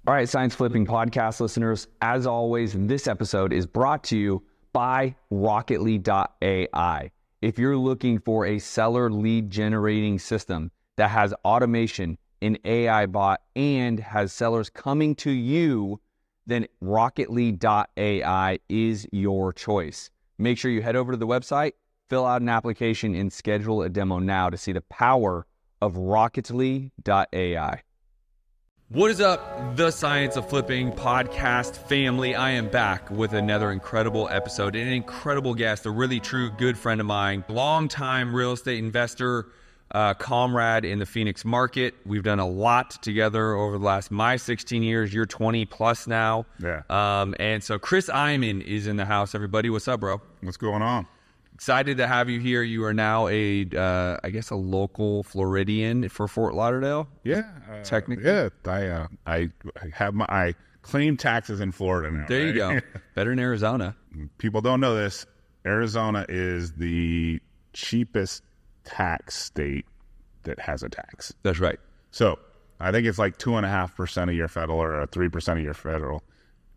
All right, Science Flipping podcast listeners, as always, this episode is brought to you by Rocketly.ai. If you're looking for a seller lead generating system that has automation, an AI bot, and has sellers coming to you, then Rocketly.ai is your choice. Make sure you head over to the website, fill out an application, and schedule a demo now to see the power of Rocketly.ai. What is up, the Science of Flipping podcast family? I am back with another incredible episode, an incredible guest, a really true good friend of mine, longtime real estate investor, comrade in the Phoenix market. We've done a lot together over the last, my 16 years, you're 20 plus now. Yeah. And so Chris Eymann is in the house, everybody. What's up, bro? What's going on? Excited to have you here. You are now a local Floridian for Fort Lauderdale. Yeah, technically. Yeah, I claim taxes in Florida now. There you go. Better than Arizona. People don't know this. Arizona is the cheapest tax state that has a tax. That's right. So I think it's like 2.5% of your federal or 3% of your federal.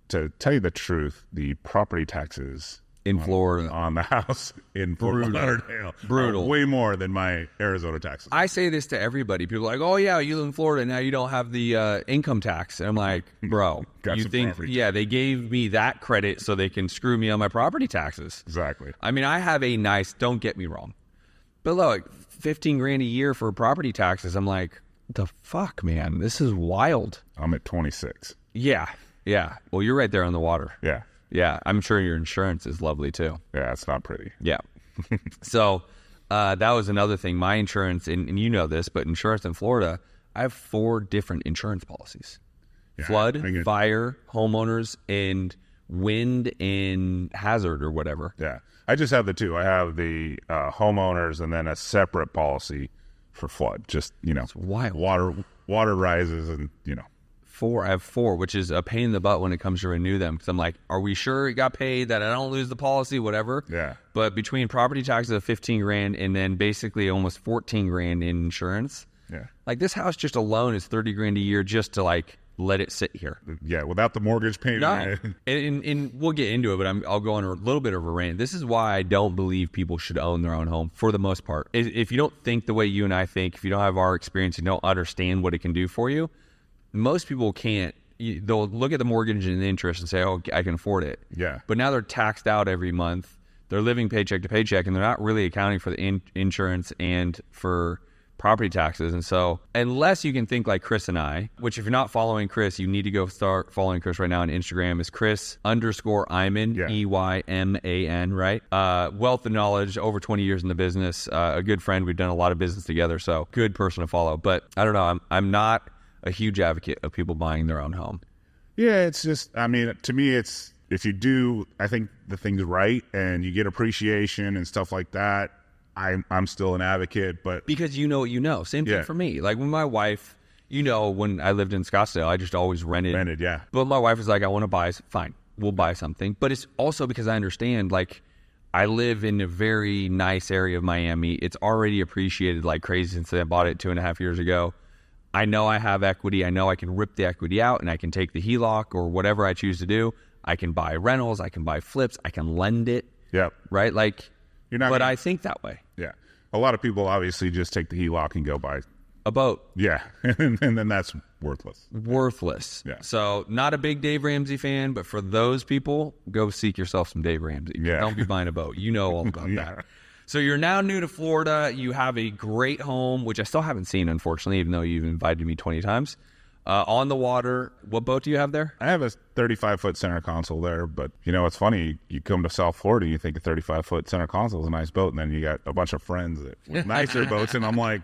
To tell you the truth, the property taxes in Florida on the house in Fort Lauderdale brutal, way more than my Arizona taxes. I say this to everybody. People are like, oh yeah, you live in Florida, now you don't have the income tax. And I'm like, bro, you think, yeah, they gave me that credit so they can screw me on my property taxes. Exactly. I mean, I have a nice, don't get me wrong, but look, 15 grand a year for property taxes. I'm like, the fuck, man, this is wild. I'm at 26. Yeah. Well, you're right there on the water. Yeah, I'm sure your insurance is lovely too. Yeah, it's not pretty. Yeah. So that was another thing. My insurance, and you know this, but insurance in Florida, I have 4 different insurance policies. Yeah, flood, fire, homeowners, and wind and hazard or whatever. Yeah. I just have the 2. I have the homeowners and then a separate policy for flood. Just, it's wild. Water rises and, 4. I have 4, which is a pain in the butt when it comes to renew them. Because I'm like, are we sure it got paid, that I don't lose the policy, whatever? Yeah. But between property taxes of 15 grand and then basically almost 14 grand in insurance. Yeah. Like this house just alone is 30 grand a year just to like let it sit here. Yeah. Without the mortgage payment. No. and we'll get into it, but I'll go on a little bit of a rant. This is why I don't believe people should own their own home for the most part. If you don't think the way you and I think, if you don't have our experience, you don't understand what it can do for you, most people can't. They'll look at the mortgage and the interest and say, oh, I can afford it. Yeah. But now they're taxed out every month. They're living paycheck to paycheck, and they're not really accounting for the insurance and for property taxes. And so unless you can think like Chris and I, which if you're not following Chris, you need to go start following Chris right now on Instagram. Is Chris_Eymann, yeah. Eymann, right? Wealth of knowledge, over 20 years in the business, a good friend. We've done a lot of business together, so good person to follow. But I don't know, I'm not a huge advocate of people buying their own home. Yeah, it's just, I mean, to me, it's, if you do, I think the thing's right and you get appreciation and stuff like that, I'm still an advocate, but... Because you know what you know. Same thing for me. Like when my wife, when I lived in Scottsdale, I just always rented. Yeah. But my wife was like, I want to buy, fine, we'll buy something. But it's also because I understand, like, I live in a very nice area of Miami. It's already appreciated like crazy since I bought it 2.5 years ago. I know I have equity. I know I can rip the equity out and I can take the HELOC or whatever I choose to do. I can buy rentals. I can buy flips. I can lend it. Yeah. Right? Like, you're not. But I think that way. Yeah. A lot of people obviously just take the HELOC and go buy a boat. Yeah. And then that's worthless. Worthless. Yeah. So not a big Dave Ramsey fan, but for those people, go seek yourself some Dave Ramsey. Yeah. Don't be buying a boat. You know all about that. So you're now new to Florida. You have a great home, which I still haven't seen, unfortunately, even though you've invited me 20 times. On the water. What boat do you have there? I have a 35-foot center console there, but it's funny. You come to South Florida, you think a 35-foot center console is a nice boat, and then you got a bunch of friends with nicer boats, and I'm like,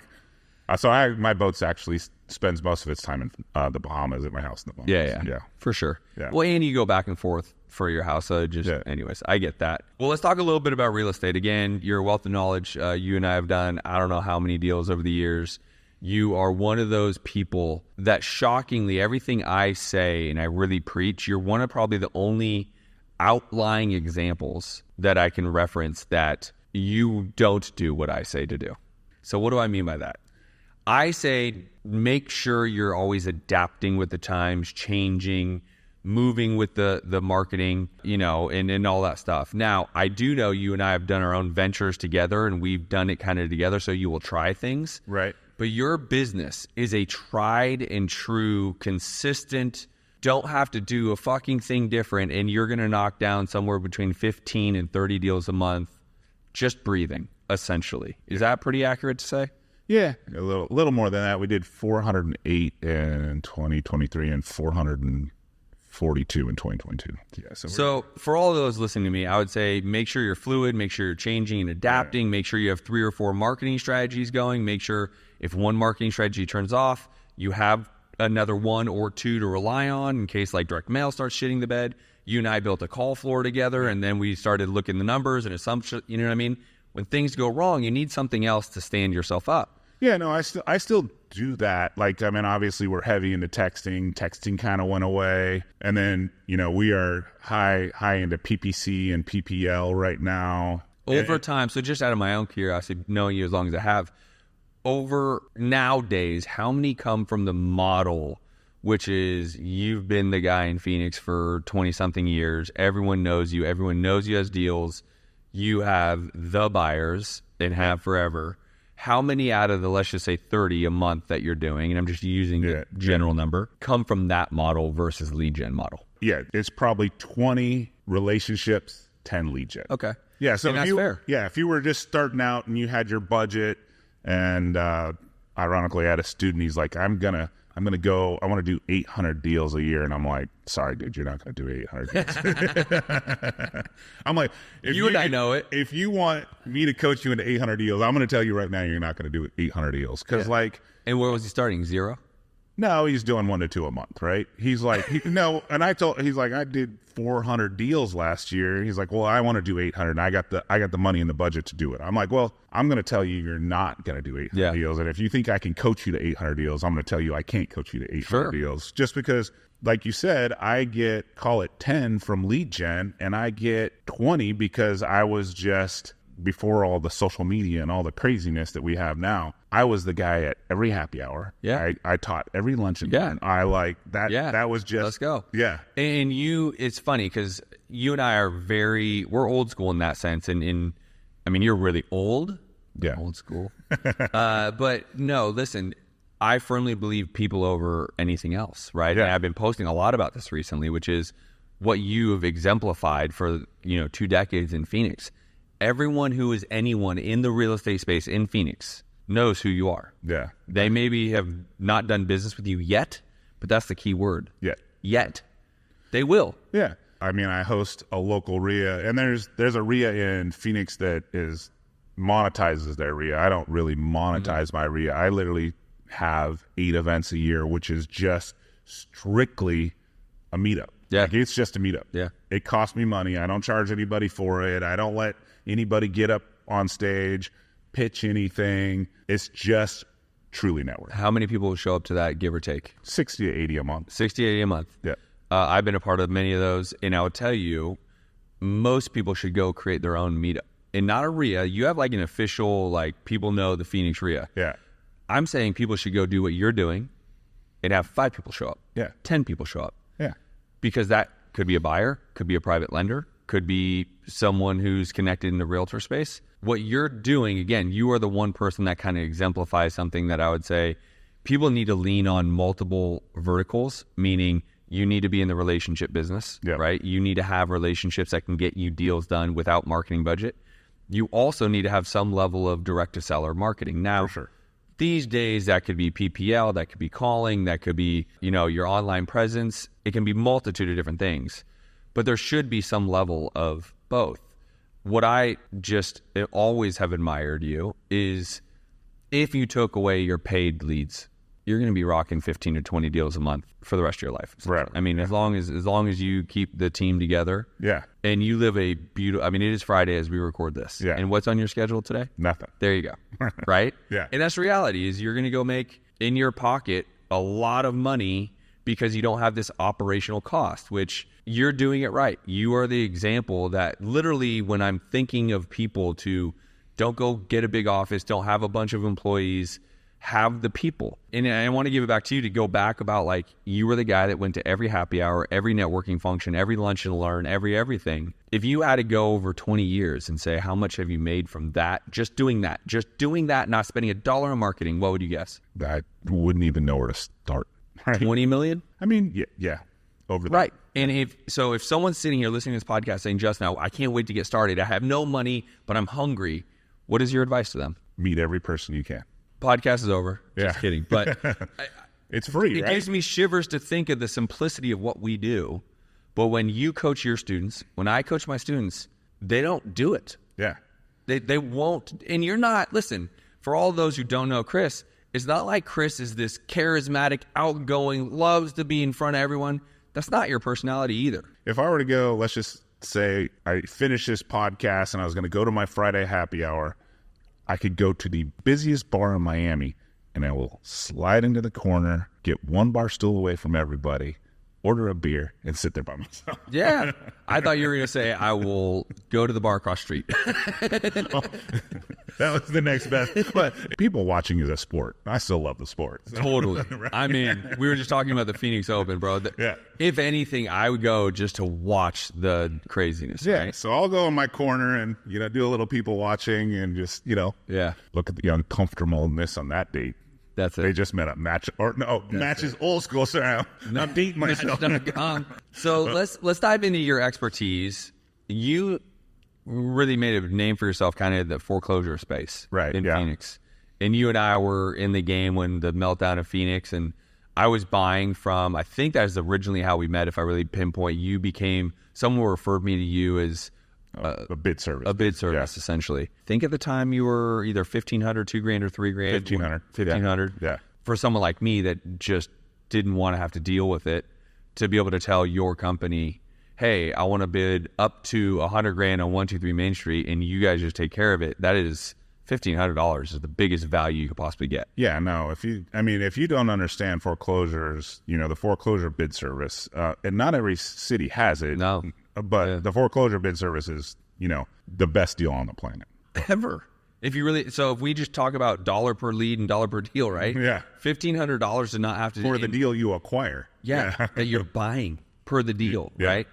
my boat actually spends most of its time in the Bahamas at my house in the Bahamas. Yeah, for sure. Yeah. Well, and you go back and forth for your house, so anyways, I get that. Well, let's talk a little bit about real estate. Again, your wealth of knowledge, you and I have done I don't know how many deals over the years. You are one of those people that shockingly, everything I say and I really preach, you're one of probably the only outlying examples that I can reference that you don't do what I say to do. So what do I mean by that? I say make sure you're always adapting with the times, changing, moving with the marketing, you know, and all that stuff. Now, I do know you and I have done our own ventures together, and we've done it kind of together, so you will try things. Right. But your business is a tried and true, consistent, don't have to do a fucking thing different, and you're going to knock down somewhere between 15 and 30 deals a month just breathing, essentially. Is that pretty accurate to say? Yeah, a little more than that. We did 408 in 2023 and 442 in 2022. Yeah. So for all of those listening to me, I would say make sure you're fluid, make sure you're changing and adapting, make sure you have 3 or 4 marketing strategies going, make sure if one marketing strategy turns off, you have another 1 or 2 to rely on in case like direct mail starts shitting the bed. You and I built a call floor together, and then we started looking the numbers and assumptions. You know what I mean? When things go wrong, you need something else to stand yourself up. Yeah, no, I still do that. Like, I mean, obviously we're heavy into texting. Texting kind of went away. And then, you know, we are high into PPC and PPL right now. Over time, so just out of my own curiosity, knowing you as long as I have, over nowadays, how many come from the model, which is you've been the guy in Phoenix for 20-something years. Everyone knows you. Everyone knows you as deals. You have the buyers and have forever. How many out of the, let's just say 30 a month that you're doing, and I'm just using the general number, come from that model versus lead gen model? Yeah, it's probably 20 relationships, 10 lead gen. Okay. Yeah, so and that's fair. Yeah, if you were just starting out and you had your budget, and ironically I had a student, he's like, I want to do 800 deals a year. And I'm like, sorry, dude, you're not going to do 800 deals. I'm like, I know it. If you want me to coach you into 800 deals, I'm going to tell you right now, you're not going to do 800 deals. Cause and where was he starting? 0? No, he's doing 1 to 2 a month, right? He's like, he's like, I did 400 deals last year. He's like, well, I want to do 800, and I got the money in the budget to do it. I'm like, well, I'm going to tell you you're not going to do 800 deals, and if you think I can coach you to 800 deals, I'm going to tell you I can't coach you to 800 deals, just because, like you said, I get, call it 10 from lead gen, and I get 20 because I was just, before all the social media and all the craziness that we have now, I was the guy at every happy hour. Yeah. I taught every lunch and dinner. I like that. Yeah. That was just, let's go. Yeah. And it's funny because you and I are we're old school in that sense. And I mean, you're really old. Yeah. Old school. But no, listen, I firmly believe people over anything else, right? Yeah. And I've been posting a lot about this recently, which is what you have exemplified for, 2 decades in Phoenix. Everyone who is anyone in the real estate space in Phoenix knows who you are. Yeah. They maybe have not done business with you yet, but that's the key word. Yet. They will. Yeah. I mean, I host a local RIA, and there's a RIA in Phoenix that monetizes their RIA. I don't really monetize my RIA. I literally have 8 events a year, which is just strictly a meetup. Yeah. Like, it's just a meetup. Yeah. It costs me money. I don't charge anybody for it. I don't let anybody get up on stage, pitch anything. It's just truly network. How many people will show up to that, give or take? 60 to 80 a month. 60 to 80 a month. Yeah. I've been a part of many of those, and I will tell you, most people should go create their own meetup. And not a RIA. You have like an official, like, people know the Phoenix RIA. Yeah. I'm saying people should go do what you're doing and have 5 people show up. Yeah. 10 people show up. Yeah. Because that could be a buyer, could be a private lender, could be someone who's connected in the realtor space. What you're doing, again, you are the one person that kind of exemplifies something that I would say people need to lean on multiple verticals, meaning you need to be in the relationship business, right? You need to have relationships that can get you deals done without marketing budget. You also need to have some level of direct-to-seller marketing. Now, for sure. These days, that could be PPL, that could be calling, that could be, your online presence. It can be a multitude of different things. But there should be some level of both. What I just always have admired you is if you took away your paid leads, you're going to be rocking 15 to 20 deals a month for the rest of your life. Right. I mean, as long as you keep the team together. Yeah. And you live a beautiful, I mean, it is Friday as we record this. Yeah. And what's on your schedule today? Nothing. There you go. Right? Yeah. And that's reality is you're going to go make in your pocket a lot of money because you don't have this operational cost, which you're doing it right. You are the example that literally when I'm thinking of people to don't go get a big office, don't have a bunch of employees, have the people. And I want to give it back to you to go back about like, you were the guy that went to every happy hour, every networking function, every lunch and learn, everything. If you had to go over 20 years and say, how much have you made from that, just doing that, not spending $1 on marketing, what would you guess? I wouldn't even know where to start. Right? 20 million? I mean, yeah. Over that. Right. And if someone's sitting here listening to this podcast saying, Justin, I can't wait to get started. I have no money, but I'm hungry. What is your advice to them? Meet every person you can. Podcast is over. Yeah. Just kidding. But it's free, it gives me shivers to think of the simplicity of what we do. But when you coach your students, when I coach my students, they don't do it. Yeah. They won't. And you're not, listen, for all those who don't know Chris, it's not like Chris is this charismatic, outgoing, loves to be in front of everyone. That's not your personality either. If I were to go, let's just say I finished this podcast and I was going to go to my Friday happy hour, I could go to the busiest bar in Miami and I will slide into the corner, get one bar stool away from everybody, order a beer, and sit there by myself. Yeah. I thought you were going to say, I will go to the bar across the street. That was the next best. But people watching is a sport. I still love the sport. So. Totally. Right? I mean, we were just talking about the Phoenix Open, bro. Yeah. If anything, I would go just to watch the craziness. Yeah. Right? So I'll go in my corner and, do a little people watching and just, Yeah. look at the uncomfortableness on that date. That's it. They just met a match, or no, matches old school. So I'm dating myself. So let's dive into your expertise. You really made a name for yourself kind of in the foreclosure space, right? In Phoenix. And you and I were in the game when the meltdown of Phoenix, and I was buying from, I think that's originally how we met. If I really pinpoint, you became, someone referred me to you as a bid service. A bid service, essentially. I think at the time you were either $1,500, $2,000, or $3,000. 1,500. 1,500. Yeah. For someone like me that just didn't want to have to deal with it, to be able to tell your company, hey, I want to bid up to $100,000 on 123 Main Street, and you guys just take care of it. That is $1,500 is the biggest value you could possibly get. Yeah, no. If you don't understand foreclosures, the foreclosure bid service, and not every city has it. No. But the foreclosure bid service is, the best deal on the planet. Ever. If we just talk about dollar per lead and dollar per deal, right? Yeah. $1,500 to not have to for the deal you acquire. Yeah. That you're buying per the deal, yeah. Right?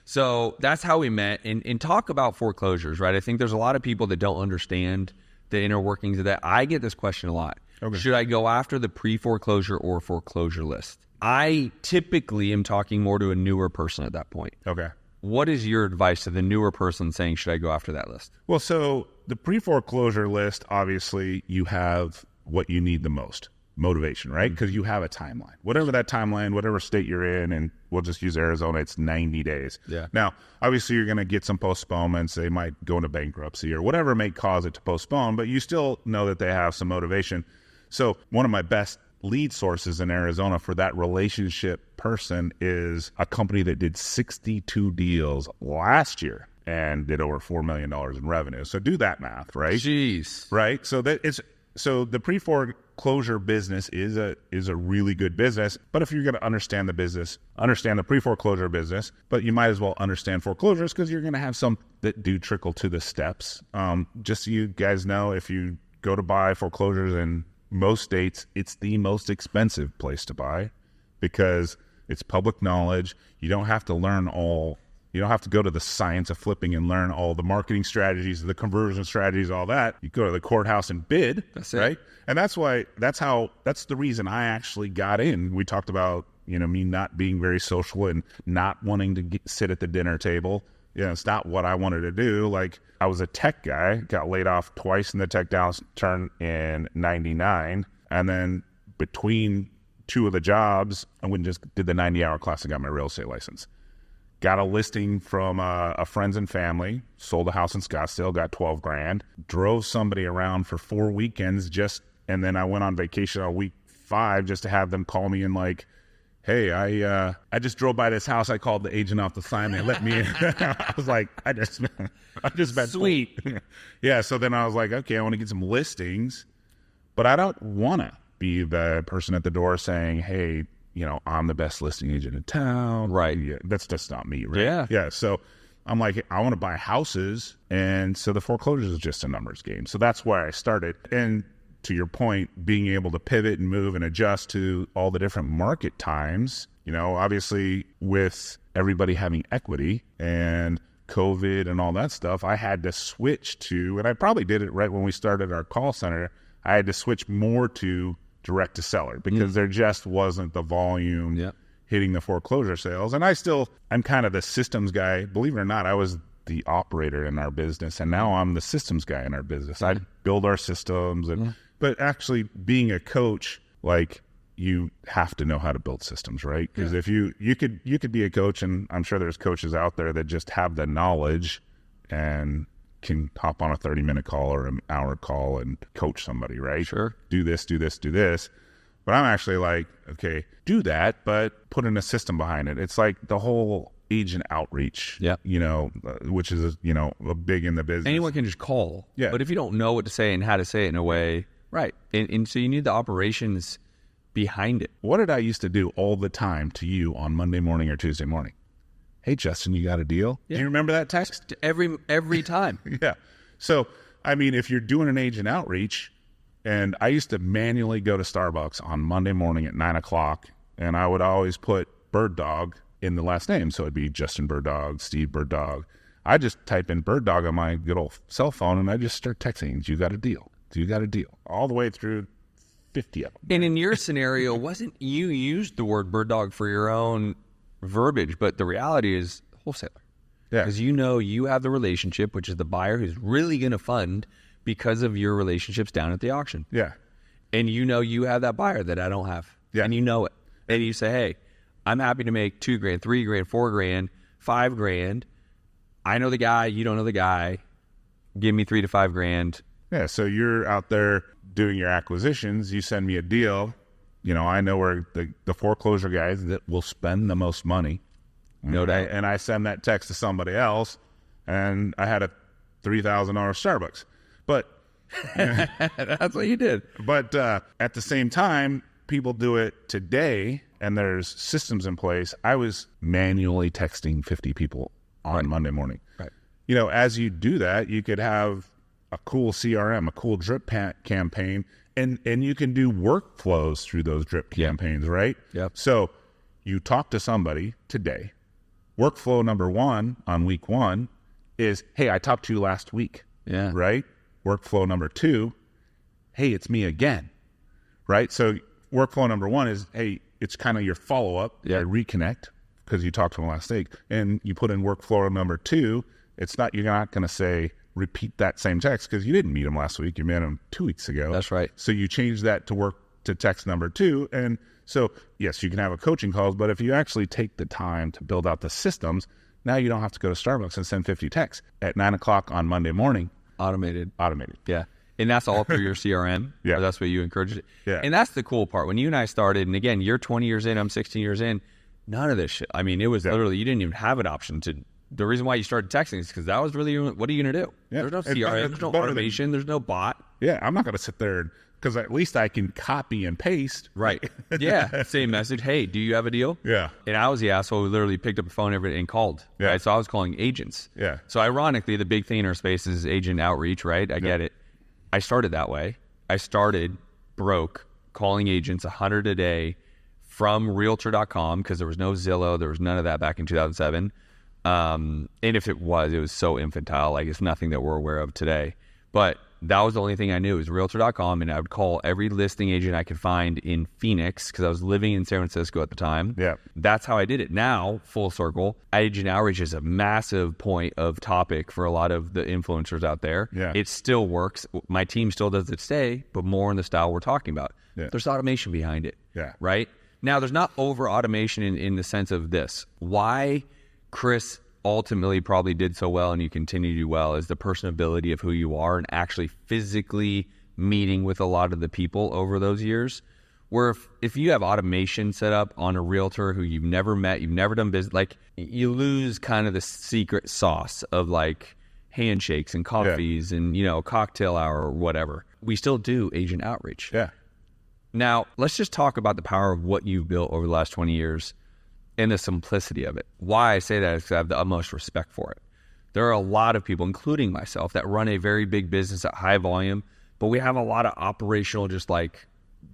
So that's how we met. And talk about foreclosures, right? I think there's a lot of people that don't understand the inner workings of that. I get this question a lot. Okay. Should I go after the pre-foreclosure or foreclosure list? I typically am talking more to a newer person at that point. Okay. What is your advice to the newer person saying, should I go after that list? Well, so the pre-foreclosure list, obviously, you have what you need the most, motivation, right? Because you have a timeline. Whatever that timeline, whatever state you're in, and we'll just use Arizona, it's 90 days. Yeah. Now, obviously, you're going to get some postponements. They might go into bankruptcy or whatever may cause it to postpone, but you still know that they have some motivation. So one of my best lead sources in Arizona for that relationship person is a company that did 62 deals last year and did over $4 million in revenue. So do that math, right? Jeez. Right? So the pre-foreclosure business is a really good business, but if you're going to understand the business, understand the pre-foreclosure business, but you might as well understand foreclosures because you're going to have some that do trickle to the steps. Just so you guys know, if you go to buy foreclosures in most states, it's the most expensive place to buy because it's public knowledge. You don't have to you don't have to go to the science of flipping and learn all the marketing strategies, the conversion strategies, all that. You go to the courthouse and bid, right? And that's the reason I actually got in. We talked about, me not being very social and not wanting to sit at the dinner table. It's not what I wanted to do. Like, I was a tech guy, got laid off twice in the tech downturn in 99. And then between two of the jobs, I went and just did the 90-hour class and got my real estate license. Got a listing from a friends and family, sold a house in Scottsdale, got $12,000, drove somebody around for 4 weekends and then I went on vacation on week 5 just to have them call me and like, hey, I just drove by this house. I called the agent off the sign. They let me in. I was like, I just bet. Sweet. Yeah. So then I was like, okay, I want to get some listings, but I don't want to be the person at the door saying, hey, I'm the best listing agent in town. Right. Yeah, that's just not me. Right. Yeah. Yeah. So I'm like, I want to buy houses. And so the foreclosures is just a numbers game. So that's why I started. And to your point, being able to pivot and move and adjust to all the different market times, obviously with everybody having equity and COVID and all that stuff, I had to switch to, and I probably did it right when we started our call center, I had to switch more to direct to seller because there just wasn't the volume hitting the foreclosure sales. And I'm kind of the systems guy. Believe it or not, I was the operator in our business, and now I'm the systems guy in our business. I build our systems, but actually being a coach, like, you have to know how to build systems, right? Because if you could be a coach, and I'm sure there's coaches out there that just have the knowledge and can hop on a 30-minute call or an hour call and coach somebody, right? Sure. Do this, do this, do this. But I'm actually like, okay, do that, but put in a system behind it. It's like the whole agent outreach, which is, a big in the business. Anyone can just call. Yeah. But if you don't know what to say and how to say it in a way, right. And so you need the operations behind it. What did I used to do all the time to you on Monday morning or Tuesday morning? Hey, Justin, you got a deal? Yeah. Do you remember that text? Every time. Yeah. So, I mean, if you're doing an agent outreach, and I used to manually go to Starbucks on Monday morning at 9 o'clock, and I would always put Bird Dog in the last name. So it'd be Justin Bird Dog, Steve Bird Dog. I just type in Bird Dog on my good old cell phone, and I just start texting, you got a deal? Do you got a deal? All the way through 50 of them. And in your scenario, wasn't you used the word Bird Dog for your own verbiage, but the reality is wholesaler. Yeah. Because you have the relationship, which is the buyer who's really going to fund because of your relationships down at the auction. Yeah. And you have that buyer that I don't have. Yeah. And you know it. And you say, hey, I'm happy to make $2,000, $3,000, $4,000, $5,000. I know the guy, you don't know the guy. Give me $3,000 to $5,000. Yeah, so you're out there doing your acquisitions. You send me a deal. I know where the foreclosure guys that will spend the most money. No doubt. And I send that text to somebody else, and I had a $3,000 Starbucks. But that's what you did. But at the same time, people do it today, and there's systems in place. I was manually texting 50 people on Monday morning. Right. As you do that, you could have a cool CRM, a cool drip campaign, and you can do workflows through those drip campaigns, right? Yep. So you talk to somebody today. Workflow number 1 on week 1 is, hey, I talked to you last week. Yeah. Right? Workflow number 2, hey, it's me again. Right? So workflow number 1 is, hey, it's kind of your follow-up, reconnect, because you talked to them last week. And you put in workflow number 2, you're not going to say, repeat that same text because you didn't meet him last week. You met him 2 weeks ago. That's right. So you change that to text number 2. And so, yes, you can have a coaching calls, but if you actually take the time to build out the systems, now you don't have to go to Starbucks and send 50 texts at 9 o'clock on Monday morning. Automated. Yeah. And that's all through your CRM. Yeah. Or that's what you encouraged it. Yeah. And that's the cool part. When you and I started, and again, you're 20 years in, I'm 16 years in, none of this shit. I mean, it was literally, you didn't even have an option to. The reason why you started texting is because that was really, what are you going to do? Yeah. There's no CRM, there's no automation, there's no bot. Yeah, I'm not going to sit there because at least I can copy and paste. Right. Yeah. Same message. Hey, do you have a deal? Yeah. And I was the asshole who literally picked up the phone and called. Yeah. Right? So I was calling agents. Yeah. So ironically, the big thing in our space is agent outreach, right? I get it. I started that way. I started broke, calling agents 100 a day from realtor.com because there was no Zillow. There was none of that back in 2007. And if it was so infantile, like it's nothing that we're aware of today. But that was the only thing I knew was realtor.com, and I would call every listing agent I could find in Phoenix because I was living in San Francisco at the time. Yeah. That's how I did it. Now, full circle, agent outreach is a massive point of topic for a lot of the influencers out there. Yeah. It still works. My team still does it today, but more in the style we're talking about. Yeah. There's automation behind it. Yeah. Right? Now, there's not over automation in the sense of this. Why Chris ultimately probably did so well and you continue to do well is the personability of who you are and actually physically meeting with a lot of the people over those years. Where if you have automation set up on a realtor who you've never met, you've never done business, like you lose kind of the secret sauce of like handshakes and coffees and, cocktail hour or whatever. We still do agent outreach. Yeah. Now, let's just talk about the power of what you've built over the last 20 years. And the simplicity of it. Why I say that is because I have the utmost respect for it. There are a lot of people, including myself, that run a very big business at high volume, but we have a lot of operational, just like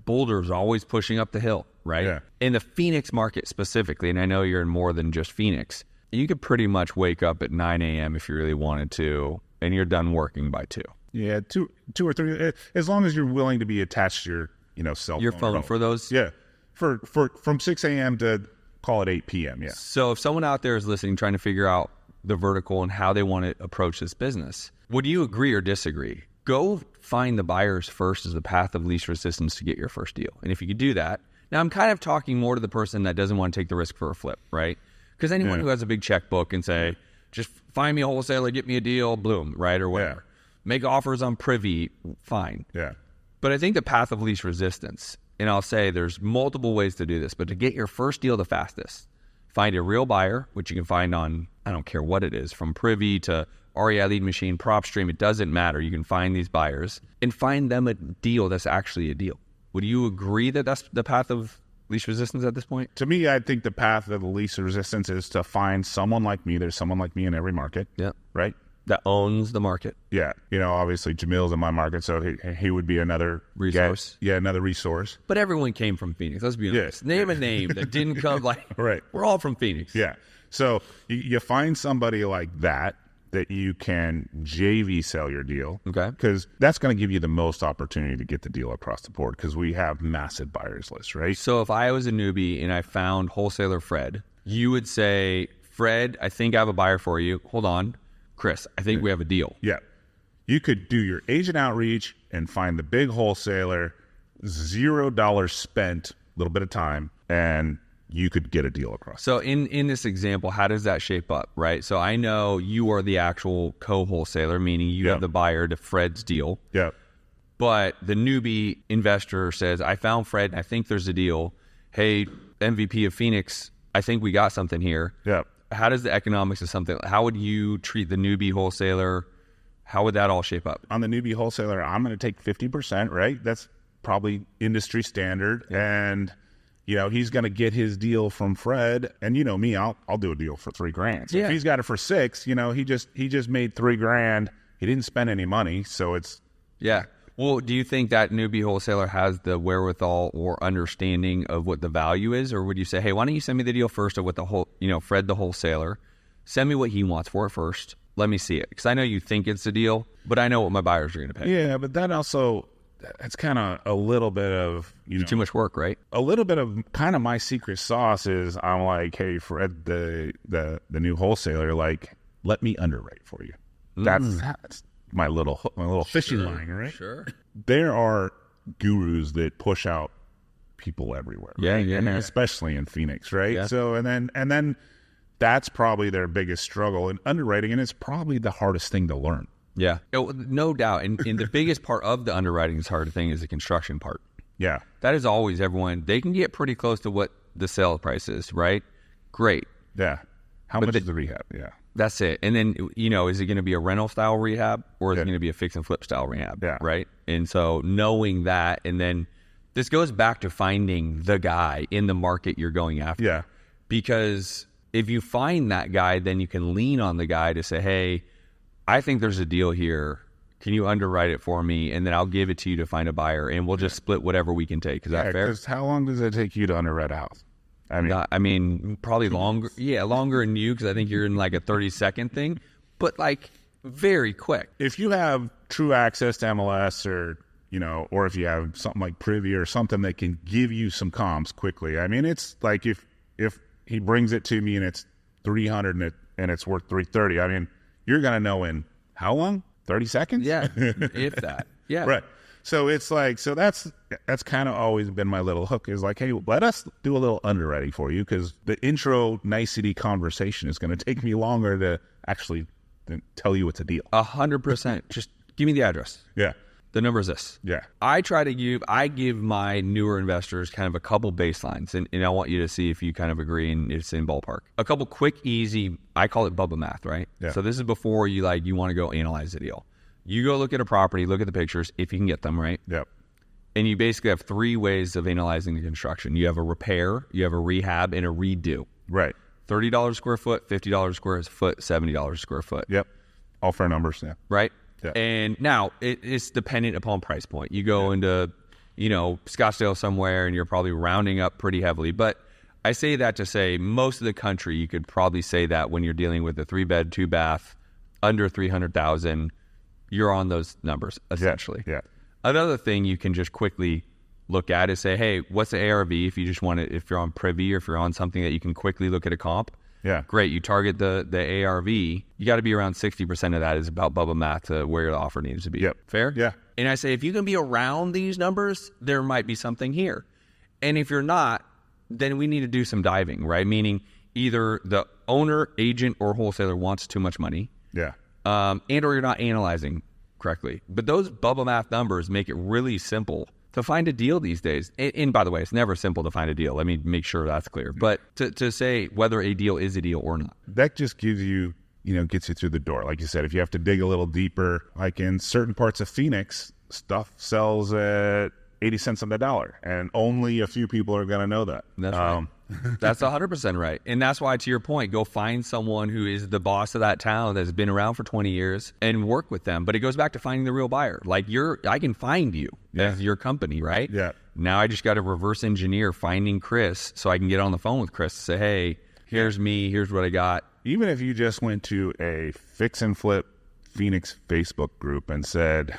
boulders always pushing up the hill, right? Yeah. In the Phoenix market specifically, and I know you're in more than just Phoenix, you could pretty much wake up at 9 a.m. if you really wanted to, and you're done working by 2. Yeah, two or three, as long as you're willing to be attached to your cell phone. Your phone for those? Yeah, for from 6 a.m. to call it 8 p.m. Yeah. So if someone out there is listening, trying to figure out the vertical and how they want to approach this business, would you agree or disagree? Go find the buyers first as the path of least resistance to get your first deal. And if you could do that, now I'm kind of talking more to the person that doesn't want to take the risk for a flip, right? Because anyone who has a big checkbook and say, just find me a wholesaler, get me a deal, bloom, right? Or whatever. Make offers on Privy, fine. Yeah. But I think the path of least resistance, and I'll say there's multiple ways to do this, but to get your first deal the fastest, find a real buyer, which you can find on, I don't care what it is, from Privy to REI Lead Machine, PropStream, it doesn't matter. You can find these buyers and find them a deal that's actually a deal. Would you agree that that's the path of least resistance at this point? To me, I think the path of the least resistance is to find someone like me. There's someone like me in every market. Yeah. Right? That owns the market. Yeah. Obviously Jamil's in my market, so he would be another resource. Another resource. But everyone came from Phoenix. Let's be honest. Name a name that didn't come right. We're all from Phoenix. Yeah. So you find somebody like that you can JV sell your deal. Okay. Because that's going to give you the most opportunity to get the deal across the board because we have massive buyers lists, right? So if I was a newbie and I found wholesaler Fred, you would say, Fred, I think I have a buyer for you. Hold on. Chris, I think we have a deal. Yeah. You could do your agent outreach and find the big wholesaler, $0 spent, a little bit of time, and you could get a deal across. So in this example, how does that shape up, right? So I know you are the actual co-wholesaler, meaning you have the buyer to Fred's deal. Yeah. But the newbie investor says, I found Fred, and I think there's a deal. Hey, MVP of Phoenix, I think we got something here. Yeah. How does the economics of something, how would you treat the newbie wholesaler? How would that all shape up? On the newbie wholesaler, I'm going to take 50%, right? That's probably industry standard. Yeah. And, he's going to get his deal from Fred. And me, I'll do a deal for $3,000. So if he's got it for $6,000, he just made $3,000. He didn't spend any money. So it's. Yeah. Well, do you think that newbie wholesaler has the wherewithal or understanding of what the value is? Or would you say, hey, why don't you send me the deal first of what the whole, Fred, the wholesaler, send me what he wants for it first. Let me see it. Because I know you think it's a deal, but I know what my buyers are going to pay. Yeah, but that also, it's kind of a little bit of, too much work, right? A little bit of kind of my secret sauce is I'm like, hey, Fred, the new wholesaler, like, let me underwrite for you. That's my little fishing line, right? Sure. There are gurus that push out people everywhere. Yeah, right? yeah. And especially in Phoenix, right? Yeah. So and then that's probably their biggest struggle in underwriting, and it's probably the hardest thing to learn. Yeah, no doubt. And the biggest part of the underwriting is hard thing is the construction part. Yeah. That is always everyone. They can get pretty close to what the sale price is, right? Great. Yeah. How much is the rehab? Yeah. That's it. And then, is it going to be a rental style rehab or is it going to be a fix and flip style rehab? Yeah. Right. And so knowing that, and then this goes back to finding the guy in the market you're going after. Yeah. Because if you find that guy, then you can lean on the guy to say, hey, I think there's a deal here. Can you underwrite it for me? And then I'll give it to you to find a buyer and we'll just split whatever we can take. Is that fair? Because how long does it take you to underwrite a house? I mean, probably longer. Yeah, longer than you because I think you're in like a 30-second thing, but like very quick. If you have true access to MLS or if you have something like Privy or something that can give you some comps quickly. I mean, it's like if he brings it to me and it's 300 and it's worth 330, I mean, you're going to know in how long? 30 seconds? Yeah, if that. Yeah. Right. So it's like, that's kind of always been my little hook is like, hey, let us do a little underwriting for you because the intro nicety conversation is going to take me longer to actually tell you it's a deal. 100%. Just give me the address. Yeah. The number is this. Yeah. I give my newer investors kind of a couple baselines and I want you to see if you kind of agree and it's in ballpark. A couple quick, easy, I call it Bubba math, right? Yeah. So this is before you want to go analyze the deal. You go look at a property, look at the pictures, if you can get them, right? Yep. And you basically have 3 ways of analyzing the construction. You have a repair, you have a rehab, and a redo. Right. $30 a square foot, $50 a square foot, $70 a square foot. Yep. All fair numbers, yeah. Right? Yeah. And now it's dependent upon price point. You go into, Scottsdale somewhere and you're probably rounding up pretty heavily. But I say that to say most of the country, you could probably say that when you're dealing with a 3-bed, 2-bath, under 300,000, you're on those numbers essentially. Yeah. Another thing you can just quickly look at is say, hey, what's the ARV? If you just want to, if you're on Privy or if you're on something that you can quickly look at a comp, great. You target the ARV. You got to be around 60% of that is about Bubba math to where the offer needs to be. Yep. Fair? Yeah. And I say, if you can be around these numbers, there might be something here. And if you're not, then we need to do some diving, right? Meaning either the owner, agent, or wholesaler wants too much money. Yeah. And or you're not analyzing correctly. But those Bubba math numbers make it really simple to find a deal these days. And by the way, it's never simple to find a deal. Let me make sure that's clear. But to say whether a deal is a deal or not. That just gives you, gets you through the door. Like you said, if you have to dig a little deeper, like in certain parts of Phoenix, stuff sells at 80 cents on the dollar. And only a few people are going to know that. That's right. That's 100% right. And that's why, to your point, go find someone who is the boss of that town that's been around for 20 years and work with them. But it goes back to finding the real buyer. Like I can find you as your company, right? Yeah. Now I just got to reverse engineer finding Chris so I can get on the phone with Chris and say, hey, here's me, here's what I got. Even if you just went to a fix and flip Phoenix Facebook group and said,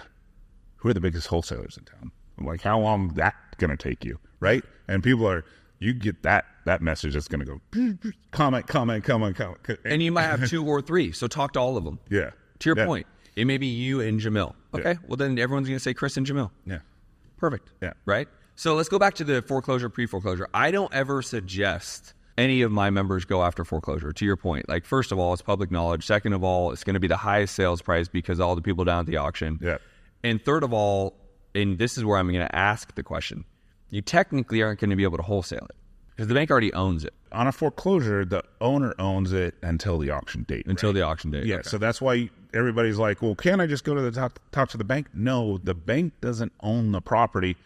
who are the biggest wholesalers in town? Like, how long is that going to take you, right? And you get that message that's going to go, comment. And you might have 2 or 3, so talk to all of them. Yeah. To your point, it may be you and Jamil. Okay, well then everyone's going to say Chris and Jamil. Yeah. Perfect. Yeah. Right? So let's go back to the foreclosure, pre-foreclosure. I don't ever suggest any of my members go after foreclosure, to your point. Like, first of all, it's public knowledge. Second of all, it's going to be the highest sales price because all the people down at the auction. Yeah. And third of all, and this is where I'm going to ask the question, you technically aren't going to be able to wholesale it because the bank already owns it. On a foreclosure, the owner owns it until the auction date. Until the auction date. Yeah, okay. so that's why everybody's like, well, can't I just go to the talk to the bank? No, the bank doesn't own the property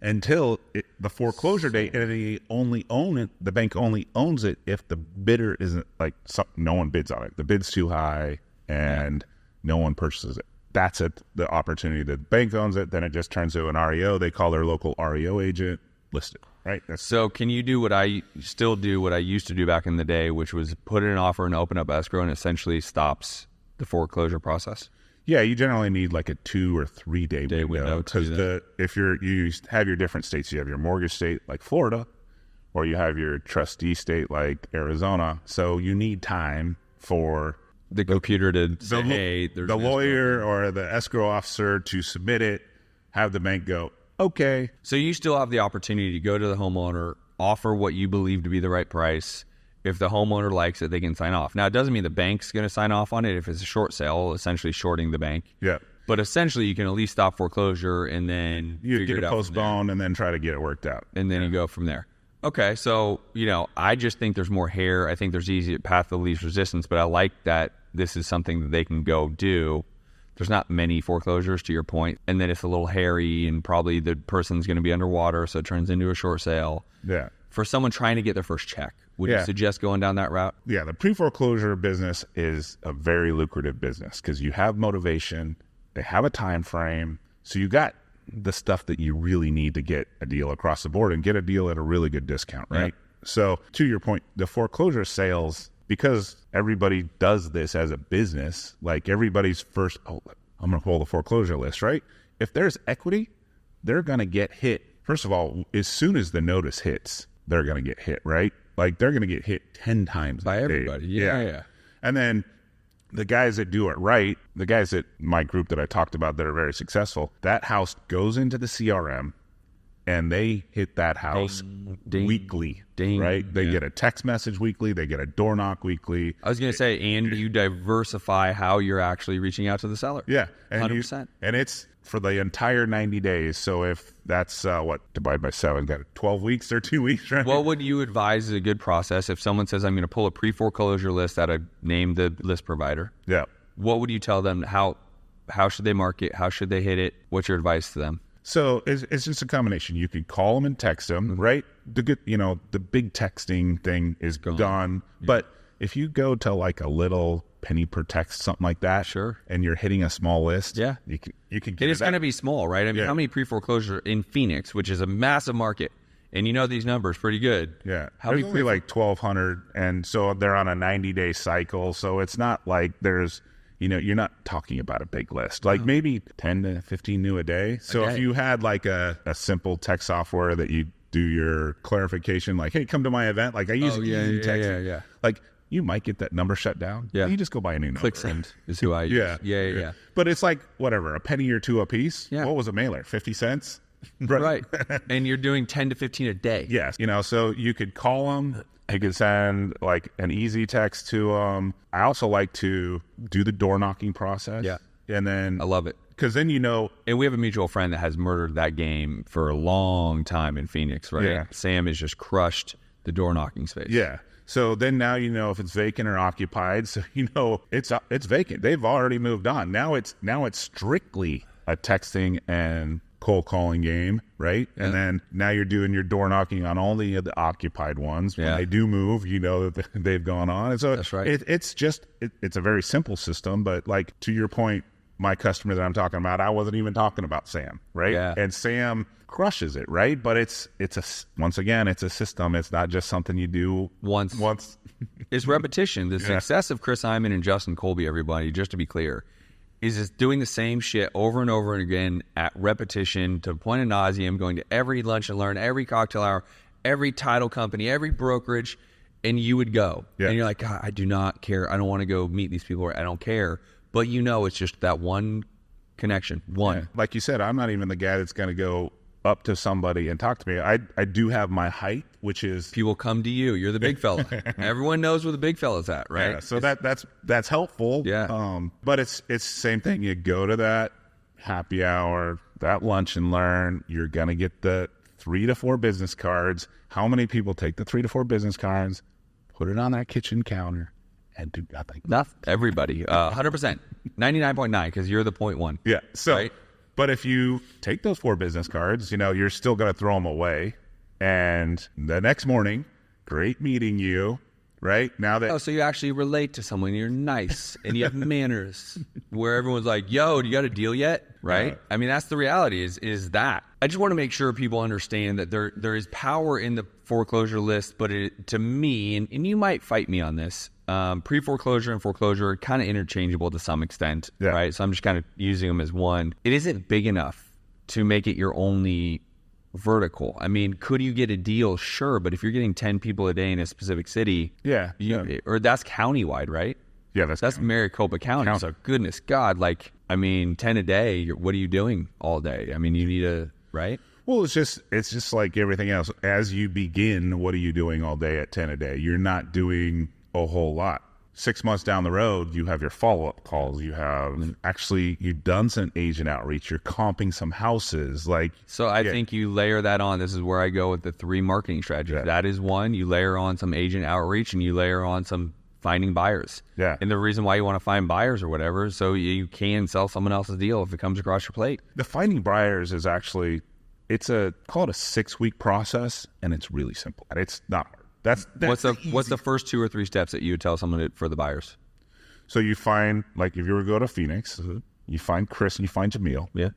until the foreclosure date, and the bank only owns it if the bidder isn't, no one bids on it. The bid's too high, and no one purchases it. That's it, the opportunity. The bank owns it, then it just turns to an REO. They call their local REO agent, list it, right? So can you do what I used to do back in the day, which was put in an offer and open up escrow and essentially stops the foreclosure process? Yeah, you generally need like a 2 or 3 day window because if you have your different states, you have your mortgage state like Florida, or you have your trustee state like Arizona. So you need time for the computer to say, hey, there's the lawyer or the escrow officer to submit it, have the bank go, okay. So you still have the opportunity to go to the homeowner, offer what you believe to be the right price. If the homeowner likes it, they can sign off. Now, it doesn't mean the bank's going to sign off on it if it's a short sale, essentially shorting the bank. Yeah. But essentially, you can at least stop foreclosure and then you get it postponed and then try to get it worked out. And then you go from there. Okay, so, I just think there's more hair. I think there's easy path of least resistance, but I like that this is something that they can go do. There's not many foreclosures, to your point, and then it's a little hairy, and probably the person's going to be underwater, so it turns into a short sale. Yeah. For someone trying to get their first check, would you suggest going down that route? Yeah, the pre-foreclosure business is a very lucrative business because you have motivation, they have a time frame, so you got the stuff that you really need to get a deal across the board and get a deal at a really good discount, right? Yeah. So to your point, the foreclosure sales, because everybody does this as a business, like everybody's first, I'm going to pull the foreclosure list, right? If there's equity, they're going to get hit. First of all, as soon as the notice hits, they're going to get hit, right? Like they're going to get hit 10 times by everybody. Yeah. And then the guys that do it right, the guys at my group that I talked about that are very successful, that house goes into the CRM and they hit that house weekly, right? They get a text message weekly. They get a door knock weekly. I was going to say, and you diversify how you're actually reaching out to the seller. Yeah. 100%. And it's for the entire 90 days. So if that's divide by 7, got 12 weeks or 2 weeks, right? What would you advise is a good process if someone says, I'm going to pull a pre-foreclosure list out of name the list provider? Yeah. What would you tell them? How should they mark it? How should they hit it? What's your advice to them? So it's just a combination. You could call them and text them, right? The big texting thing is gone. But if you go to like a little penny per text, something like that, sure, and you're hitting a small list, yeah, you can it is going to be small, right? I mean, how many pre-foreclosure in Phoenix, which is a massive market, and you know these numbers pretty good. Yeah, how there's many only like 1,200, and so they're on a 90-day cycle. So it's not like there's, you know, you're not talking about a big list, like maybe 10 to 15 new a day. So if you had like a simple text software that you do your clarification, like, hey, come to my event, like I use yeah. Like you might get that number shut down. Yeah, you just go buy a new number. Click send is who I use. Yeah. But it's like whatever, a penny or two a piece. Yeah. What was a mailer? 50 cents. Right. And you're doing 10 to 15 a day. Yes. You know, so you could call them. You could send like an easy text to them. I also like to do the door knocking process. Yeah. And then I love it. Because then, you know. And we have a mutual friend that has murdered that game for a long time in Phoenix, right? Yeah. Sam has just crushed the door knocking space. Yeah. So then now you know if it's vacant or occupied. So you know it's vacant. They've already moved on. Now it's strictly a texting and cold calling game, right? Yeah. And then now you're doing your door knocking on only the occupied ones. When they do move, you know that they've gone on. And so that's right. It's a very simple system, but like to your point, my customer that I'm talking about, I wasn't even talking about Sam, right? Yeah. And Sam crushes it, right? But it's once again, it's a system. It's not just something you do once. It's repetition. The success of Chris Eymann and Justin Colby, everybody, just to be clear, is just doing the same shit over and over again at repetition to point of nauseum, going to every lunch and learn, every cocktail hour, every title company, every brokerage, and you would go. Yeah. And you're like, God, I do not care. I don't want to go meet these people. I don't care. But you know it's just that one connection. One. Yeah. Like you said, I'm not even the guy that's going to go up to somebody and talk to me. I do have my height, which is... People come to you. You're the big fella. Everyone knows where the big fella's at, right? Yeah, so that's helpful. Yeah. But it's the same thing. You go to that happy hour, that lunch and learn. You're going to get the 3 to 4 business cards. How many people take the 3 to 4 business cards, put it on that kitchen counter, and do nothing? Nothing. Everybody. 100%. 99.9 because you're the 0.1. Yeah. So, right? But if you take those 4 business cards, you know, you're still going to throw them away. And the next morning, great meeting you, right? Now that... Oh, so you actually relate to someone. You're nice and you have manners where everyone's like, yo, do you got a deal yet? Right? I mean, that's the reality is that. I just want to make sure people understand that there is power in the foreclosure list, but to me, and you might fight me on this, pre-foreclosure and foreclosure are kind of interchangeable to some extent, right? So I'm just kind of using them as one. It isn't big enough to make it your only vertical. I mean, could you get a deal? Sure, but if you're getting 10 people a day in a specific city, or that's countywide, right? Yeah, that's Maricopa County. So goodness God, like, I mean, 10 a day, what are you doing all day? I mean, you need a, right? Well, it's just like everything else. As you begin, what are you doing all day at 10 a day? You're not doing a whole lot. 6 months down the road, you have your follow-up calls. You have you've done some agent outreach. You're comping some houses. So I think you layer that on. This is where I go with the 3 marketing strategies. Yeah. That is one. You layer on some agent outreach and you layer on some finding buyers. Yeah. And the reason why you want to find buyers or whatever, so you can sell someone else's deal if it comes across your plate. The finding buyers is actually, call it a 6-week process, and it's really simple. It's not hard. That's what's the first 2 or 3 steps that you would tell someone for the buyers? So you find, like, if you were to go to Phoenix, you find Chris and you find Jamil. Yeah.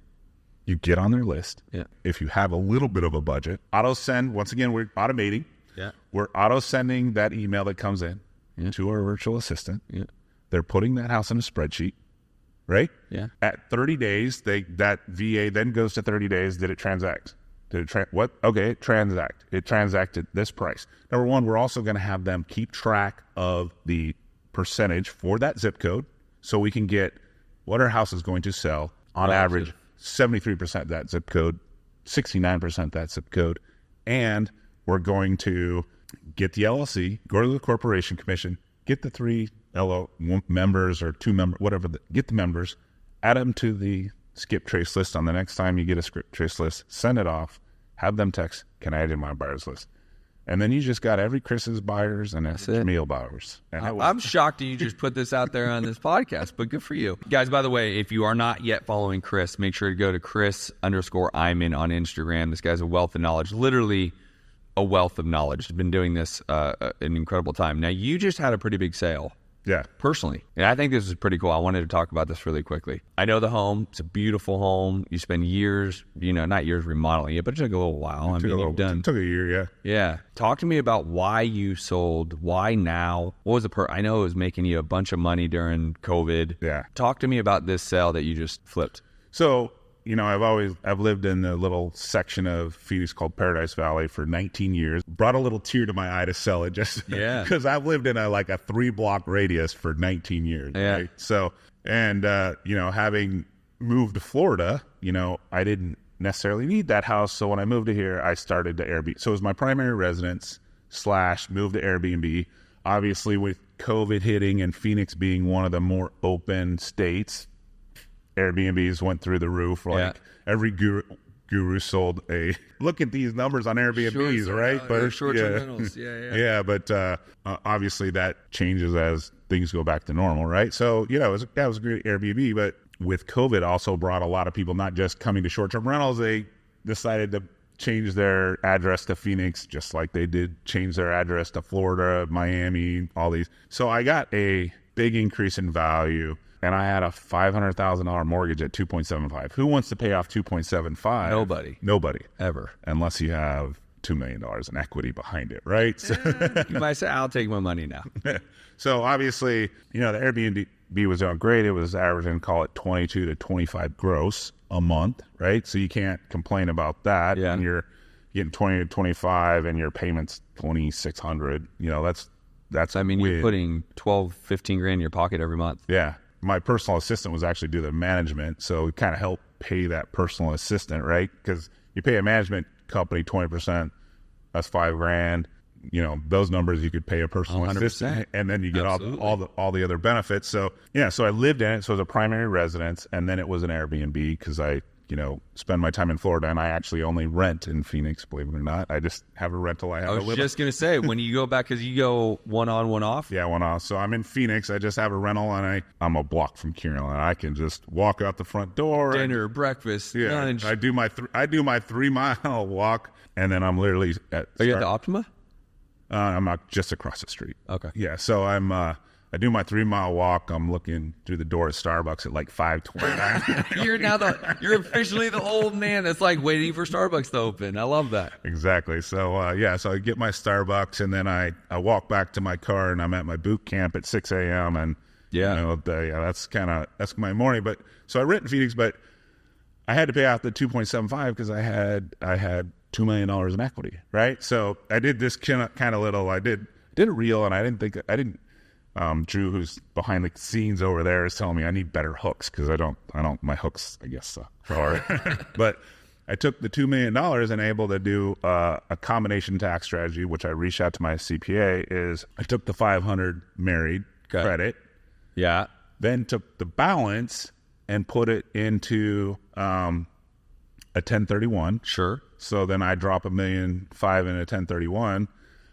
You get on their list. Yeah. If you have a little bit of a budget, auto send. Once again, we're automating. Yeah. We're auto sending that email that comes in to our virtual assistant. Yeah. They're putting that house in a spreadsheet, right? Yeah. At 30 days, that VA then goes to 30 days. Did it transact? It transact. It transacted this price. Number one, we're also going to have them keep track of the percentage for that zip code so we can get what our house is going to sell on average, 73% that zip code, 69% that zip code. And we're going to get the LLC, go to the corporation commission, get the 3 LO members or 2 members, whatever, get the members, add them to the skip trace list. On the next time you get a skip trace list, send it off, have them text, can I add in my buyers list? And then you just got every Chris's buyers and Jamil buyers. And I'm shocked that you just put this out there on this podcast, but good for you. Guys, by the way, if you are not yet following Chris, make sure to go to Chris_Eymann on Instagram. This guy's a wealth of knowledge. Literally a wealth of knowledge. He's been doing this an incredible time. Now, you just had a pretty big sale. Yeah. Personally. And I think this is pretty cool. I wanted to talk about this really quickly. I know the home. It's a beautiful home. You spend years, not years remodeling it, but it took a little while. Took a year, yeah. Yeah. Talk to me about why you sold, why now? What was the I know it was making you a bunch of money during COVID. Yeah. Talk to me about this sale that you just flipped. So, I've lived in a little section of Phoenix called Paradise Valley for 19 years. Brought a little tear to my eye to sell it just because I've lived in a 3-block radius for 19 years. Yeah. Right? So, and, having moved to Florida, I didn't necessarily need that house. So when I moved to here, I started to Airbnb. So it was my primary residence / moved to Airbnb. Obviously with COVID hitting and Phoenix being one of the more open states, Airbnbs went through the roof. Every guru sold a look at these numbers on Airbnbs, right? But short-term rentals. Yeah, but obviously that changes as things go back to normal, right? So that was a great Airbnb, but with COVID also brought a lot of people not just coming to short-term rentals. They decided to change their address to Phoenix, just like they did change their address to Florida, Miami, all these. So I got a big increase in value. And I had a $500,000 mortgage at 2.75. Who wants to pay off 2.75? Nobody. Ever. Unless you have $2 million in equity behind it, right? So, you might say, I'll take my money now. So obviously, the Airbnb was doing great. It was averaging, call it 22 to 25 gross a month, right? So you can't complain about that. Yeah. And you're getting 20 to 25 and your payment's 2,600. That's you're putting 12, 15 grand in your pocket every month. Yeah. My personal assistant was actually do the management, so it kind of helped pay that personal assistant, right? Because you pay a management company 20%, that's $5,000. Those numbers you could pay a personal 100%. assistant, and then you get all the other benefits. So so I lived in it. So it was a primary residence, and then it was an Airbnb because I spend my time in Florida, and I actually only rent in Phoenix, believe it or not. I just have a rental. I was just going to say, when you go back, because you go one on, one off? Yeah, one off. So I'm in Phoenix. I just have a rental, and I'm a block from Kierland. I can just walk out the front door. Dinner, breakfast, lunch. I do my 3-mile walk, and then I'm literally at... Are you at the Optima? I'm not just across the street. Okay. Yeah, so I do my 3-mile walk. I'm looking through the door at Starbucks at 5:29. You're officially the old man that's waiting for Starbucks to open. I love that. Exactly. So so I get my Starbucks, and then I walk back to my car, and I'm at my boot camp at 6 a.m. And that's my morning. But so I rent in Phoenix, but I had to pay out the 2.75 because I had $2 million in equity, right? So I did this kind of little. I did a reel, and I didn't. Drew, who's behind the scenes over there, is telling me I need better hooks because my hooks, I guess, are. But I took the $2 million and able to do a combination tax strategy, which I reached out to my CPA, is I took the 500 married credit. Yeah. Then took the balance and put it into a 1031. Sure. So then I drop $1.5 million in a 1031.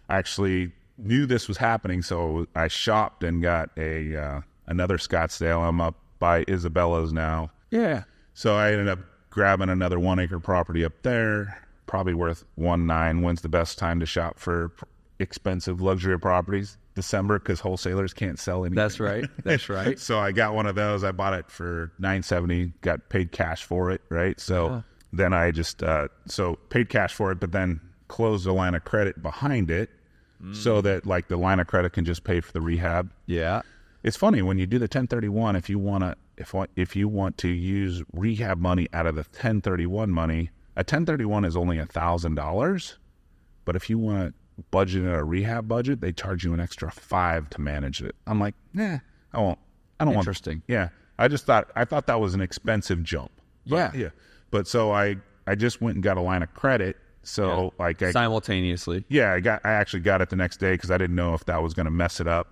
I actually knew this was happening, so I shopped and got another Scottsdale. I'm up by Isabella's now. Yeah. So I ended up grabbing another 1-acre property up there, probably worth 1.9. When's the best time to shop for expensive luxury properties? December, because wholesalers can't sell anything. That's right. That's right. So I got one of those. I bought it for $970. Got paid cash for it, right? So then I just paid cash for it, but then closed a line of credit behind it. So that the line of credit can just pay for the rehab. Yeah. It's funny when you do the 1031, if you want to use rehab money out of the 1031 money, a 1031 is only $1,000. But if you want to budget in a rehab budget, they charge you an extra $5 to manage it. I'm like, I won't. I don't want. Interesting. Yeah. I thought that was an expensive jump. Yeah. But so I just went and got a line of credit. So simultaneously. Yeah, I actually got it the next day because I didn't know if that was going to mess it up,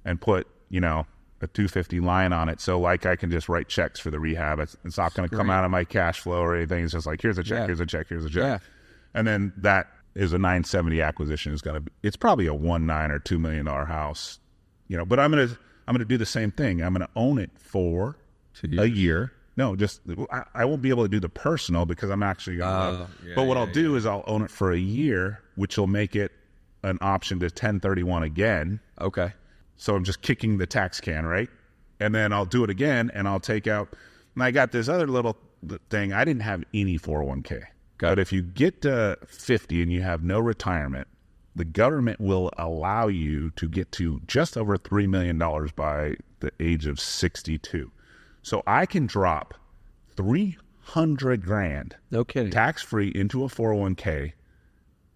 and put a 250 line on it. So I can just write checks for the rehab. It's not going to come out of my cash flow or anything. It's just here's a check, here's a check, here's a check. Yeah. And then that is a 970 acquisition. It's probably a 1.9 or $2 million house, But I'm gonna do the same thing. I'm gonna own it for a year. No, just I won't be able to do the personal because I'm actually going to. But what I'll do is I'll own it for a year, which will make it an option to 1031 again. Okay. So I'm just kicking the tax can, right? And then I'll do it again, and I'll take out. And I got this other little thing. I didn't have any 401k. But if you get to 50 and you have no retirement, the government will allow you to get to just over $3 million by the age of 62. So I can drop $300,000, no kidding, tax-free into a 401k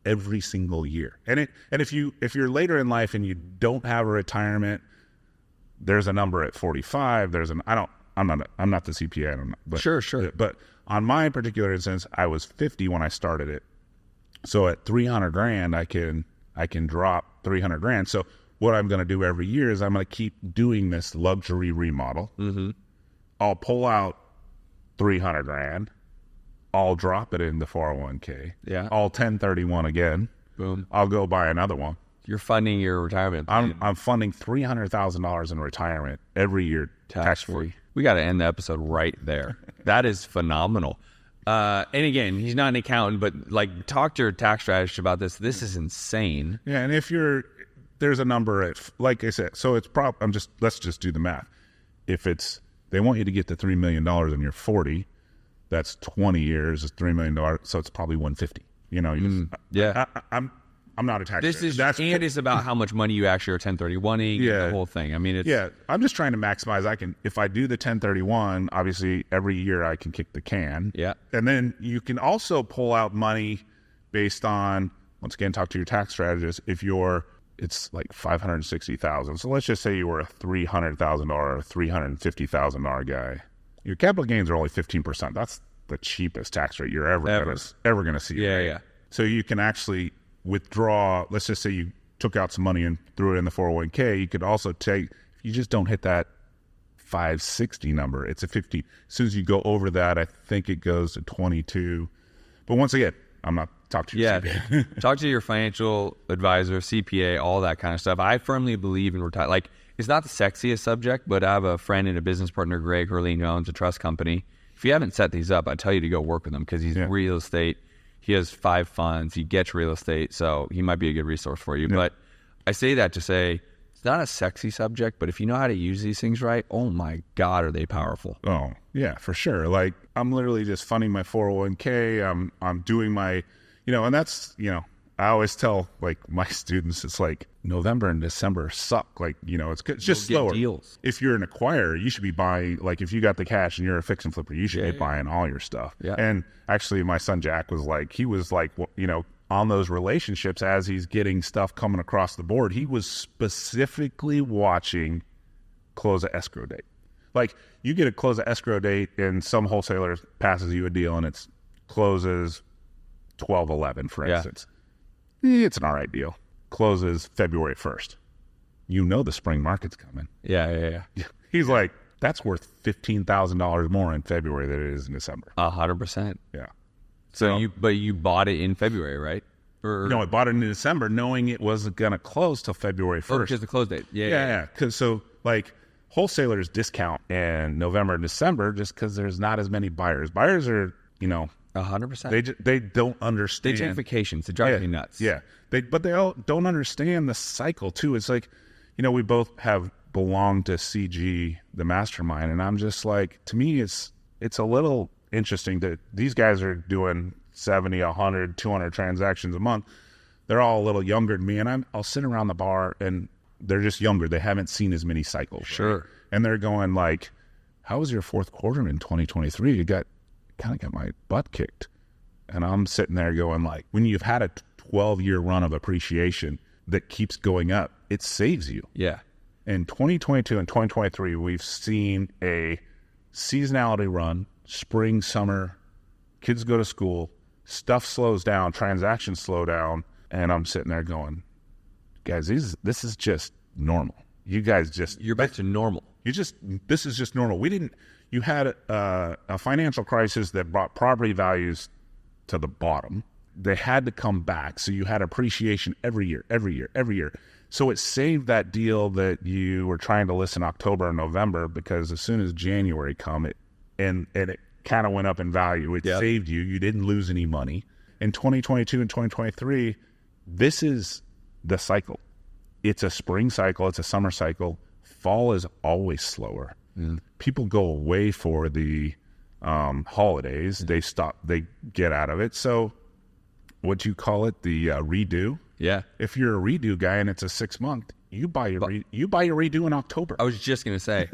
every single year. And if you're later in life and you don't have a retirement, there's a number at 45. I'm not the CPA. I don't know, but sure. But on my particular instance, I was 50 when I started it. So at $300,000, I can drop $300,000. So what I'm going to do every year is I'm going to keep doing this luxury remodel. Mm-hmm. I'll pull out $300,000. I'll drop it in the 401k. Yeah. I'll 1031 again. Boom. I'll go buy another one. You're funding your retirement. I'm funding $300,000 in retirement every year, tax free. We got to end the episode right there. That is phenomenal. And again, he's not an accountant, but like, talk to your tax strategist about this. This is insane. Yeah, and there's a number at, like I said, so it's let's just do the math. If they want you to get to $3 million and you're 40, that's 20 years, it's $3 million, so it's probably 150. Yeah. I'm not a tax. This is about how much money you actually are 1031ing. Yeah, the whole thing. I mean, I'm just trying to maximize. If I do the 1031, obviously every year I can kick the can. Yeah, and then you can also pull out money based on, once again, talk to your tax strategist. It's like $560,000. So let's just say you were a $300,000 or $350,000 guy. Your capital gains are only 15%. That's the cheapest tax rate you're ever going to see. Yeah, right? yeah. So you can actually withdraw. Let's just say you took out some money and threw it in the 401k. You could also if you just don't hit that 560 number, it's a 50. As soon as you go over that, I think it goes to 22. But once again, I'm not talking to your CPA. Talk to your financial advisor, CPA, all that kind of stuff. I firmly believe in retire. Like, it's not the sexiest subject, but I have a friend and a business partner, Greg Hurley, who owns a trust company. If you haven't set these up, I tell you to go work with him because he's real estate. He has 5 funds. He gets real estate, so he might be a good resource for you. Yeah. But I say that to say it's not a sexy subject, but if you know how to use these things right, oh my God, are they powerful? Oh, yeah, for sure. Like, I'm literally just funding my 401k. I'm doing my, and that's, I always tell like my students, it's like November and December suck. Like, it's just slower. Deals. If you're an acquirer, you should be buying, like if you got the cash and you're a fix and flipper, you should be buying all your stuff. Yeah. And actually my son Jack was like, on those relationships as he's getting stuff coming across the board, he was specifically watching close of escrow date. Like, you get a close of escrow date and some wholesaler passes you a deal and it's closes 12/11, for instance. It's an all right deal. Closes February 1st. The spring market's coming. Yeah. He's like, that's worth $15,000 more in February than it is in December. 100%. Yeah. So you bought it in February, right? No, I bought it in December knowing it wasn't going to close till February 1st. Because the close date. Yeah. Because wholesalers discount in November and December just because there's not as many buyers. Buyers are, 100%. They don't understand. They take vacations. They drive me nuts. Yeah. But they all don't understand the cycle too. It's like, we both have belonged to CG, the mastermind, and I'm just like, to me, it's a little interesting that these guys are doing 70, 100, 200 transactions a month. They're all a little younger than me, and I'll sit around the bar and they're just younger. They haven't seen as many cycles. Sure. Right? And they're going like, how was your fourth quarter in 2023? You kind of got my butt kicked. And I'm sitting there going like, when you've had a 12-year run of appreciation that keeps going up, it saves you. Yeah. In 2022 and 2023, we've seen a seasonality run, spring, summer, kids go to school, stuff slows down, transactions slow down, and I'm sitting there going, guys, this is just normal. You guys you're back to normal. This is just normal. You had a financial crisis that brought property values to the bottom. They had to come back. So you had appreciation every year. So it saved that deal that you were trying to list in October and November, because as soon as January come, and it kind of went up in value. It saved you. You didn't lose any money. In 2022 and 2023, this is the cycle. It's a spring cycle. It's a summer cycle. Fall is always slower. People go away for the holidays. They get out of it. So what you call it, the redo. Yeah. If you're a redo guy and it's a 6 month, you buy your redo in October. I was just going to say,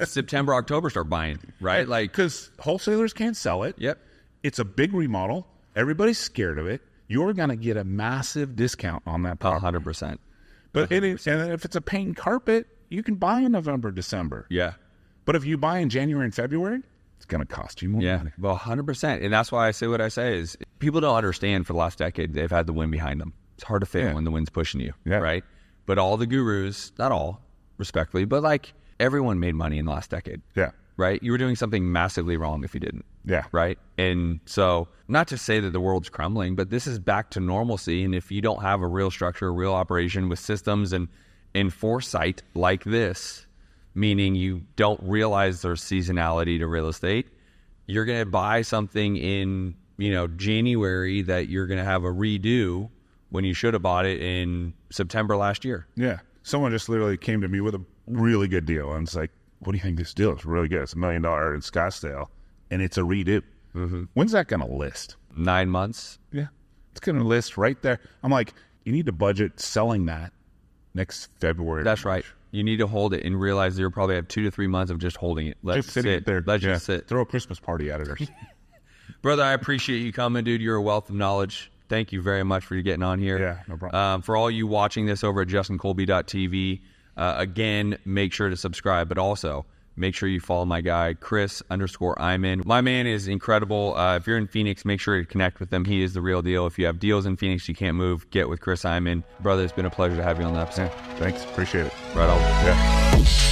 September, October, start buying, right? Like, because wholesalers can't sell it. Yep. It's a big remodel. Everybody's scared of it. You're going to get a massive discount on that property. 100%. But and if it's a paint and carpet, you can buy in November, December. Yeah. But if you buy in January and February, it's going to cost you more money. Well, 100%. And that's why I say what I say is people don't understand for the last decade they've had the wind behind them. It's hard to fail when the wind's pushing you, right? But all the gurus, not all, respectfully, but like everyone made money in the last decade. Yeah. Right? You were doing something massively wrong if you didn't. Yeah. Right? And so, not to say that the world's crumbling, but this is back to normalcy. And if you don't have a real structure, a real operation with systems and foresight like this, meaning you don't realize there's seasonality to real estate, you're going to buy something in, January that you're going to have a redo when you should have bought it in September last year. Yeah. Someone just literally came to me with a really good deal. And it's like, what do you think this deal is really good? It's $1 million in Scottsdale, and it's a redo. When's that going to list? 9 months. Yeah. It's going to list right there. I'm like, you need to budget selling that next February. That's right. You need to hold it and realize that you'll probably have 2 to 3 months of just holding it. Let's sit there. Let's just sit. Throw a Christmas party at it. Brother, I appreciate you coming, dude. You're a wealth of knowledge. Thank you very much for getting on here. Yeah, no problem. For all you watching this over at justincolby.tv, again, make sure to subscribe, but also make sure you follow my guy, Chris_Eymann. My man is incredible. If you're in Phoenix, make sure to connect with him. He is the real deal. If you have deals in Phoenix you can't move, get with Chris Eymann. Brother, it's been a pleasure to have you on the episode. Yeah, thanks. Appreciate it. Right on. Yeah.